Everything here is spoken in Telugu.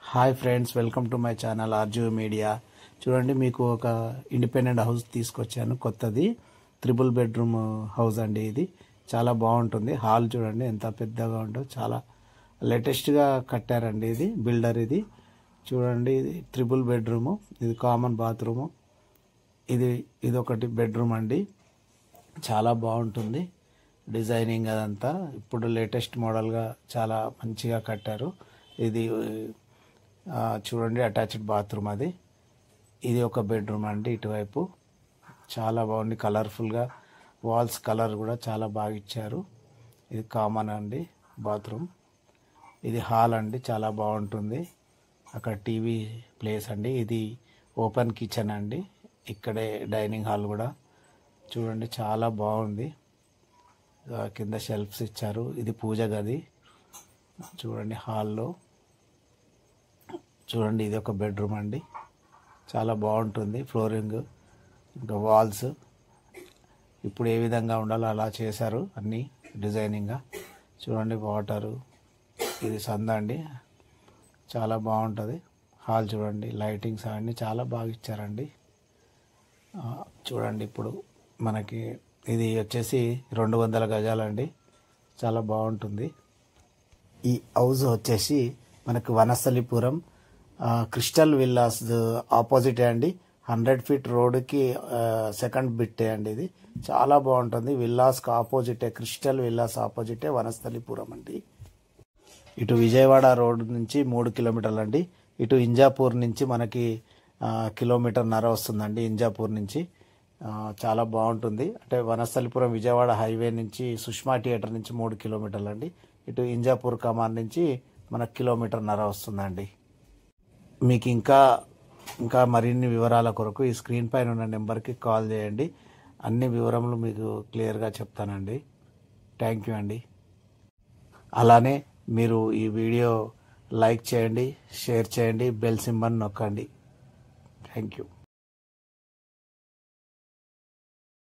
Hi friends, welcome to my channel RGV media. చూడండి, మీకు ఒక ఇండిపెండెంట్ హౌస్ తీసుకొచ్చాను. కొత్తది 3 బెడ్రూమ్ హౌస్ అండి. ఇది చాలా బాగుంటుంది. హాల్ చూడండి ఎంత పెద్దగా ఉందో, చాలా లేటెస్ట్గా కట్టారండి. ఇది బిల్డర్. ఇది చూడండి, ఇది 3 బెడ్రూము. ఇది కామన్ బాత్రూము. ఇది ఒకటి బెడ్రూమ్ అండి. చాలా బాగుంటుంది డిజైనింగ్ అదంతా. ఇప్పుడు లేటెస్ట్ మోడల్గా చాలా మంచిగా కట్టారు. ఇది చూడండి, అటాచ్డ్ బాత్రూమ్. ఇది ఒక బెడ్రూమ్ అండి. ఇటువైపు చాలా బాగుంది, కలర్ఫుల్గా. వాల్స్ కలర్ కూడా చాలా బాగా ఇచ్చారు. ఇది కామన్ అండి బాత్రూమ్. ఇది హాల్ అండి, చాలా బాగుంటుంది. అక్కడ టీవీ ప్లేస్ అండి. ఇది ఓపెన్ కిచెన్ అండి. ఇక్కడే డైనింగ్ హాల్ కూడా చూడండి, చాలా బాగుంది. కింద షెల్ఫ్స్ ఇచ్చారు. ఇది పూజ గది చూడండి. హాల్లో చూడండి, ఇది ఒక బెడ్రూమ్ అండి. చాలా బాగుంటుంది. ఫ్లోరింగ్ ఇంకా వాల్స్ ఇప్పుడు ఏ విధంగా ఉండాలో అలా చేశారు, అన్నీ డిజైనింగ్గా. చూడండి, వాటరు. ఇది సంద అండి, చాలా బాగుంటుంది. హాల్ చూడండి, లైటింగ్స్ అవన్నీ చాలా బాగా ఇచ్చారండి. చూడండి, ఇప్పుడు మనకి ఇది వచ్చేసి 200 గజాలండి. చాలా బాగుంటుంది. ఈ హౌస్ వచ్చేసి మనకు వనస్థలిపురం క్రిస్టల్ విల్లాస్ ఆపోజిటే అండి. 100 ఫీట్ రోడ్డుకి సెకండ్ బిట్టే అండి. ఇది చాలా బాగుంటుంది. విల్లాస్కి ఆపోజిటే, క్రిస్టల్ విల్లాస్ ఆపోజిటే వనస్థలిపురం అండి. ఇటు విజయవాడ రోడ్ నుంచి 3 కిలోమీటర్లు అండి. ఇటు ఇంజాపూర్ నుంచి మనకి 1.5 కిలోమీటర్ వస్తుందండి. ఇంజాపూర్ నుంచి చాలా బాగుంటుంది. అంటే వనస్థలిపురం విజయవాడ హైవే నుంచి సుష్మా థియేటర్ నుంచి 3 కిలోమీటర్లు అండి. ఇటు ఇంజాపూర్ కమాన్ నుంచి మనకు 1.5 కిలోమీటర్ వస్తుందండి. మీకు ఇంకా మరిన్ని వివరాల కొరకు ఈ స్క్రీన్ పైన ఉన్న నెంబర్కి కాల్ చేయండి. అన్ని వివరములు మీకు క్లియర్గా చెప్తానండి. థ్యాంక్ యూ అండి. అలానే మీరు ఈ వీడియో లైక్ చేయండి, షేర్ చేయండి, బెల్ సింబల్ నొక్కండి. Thank you.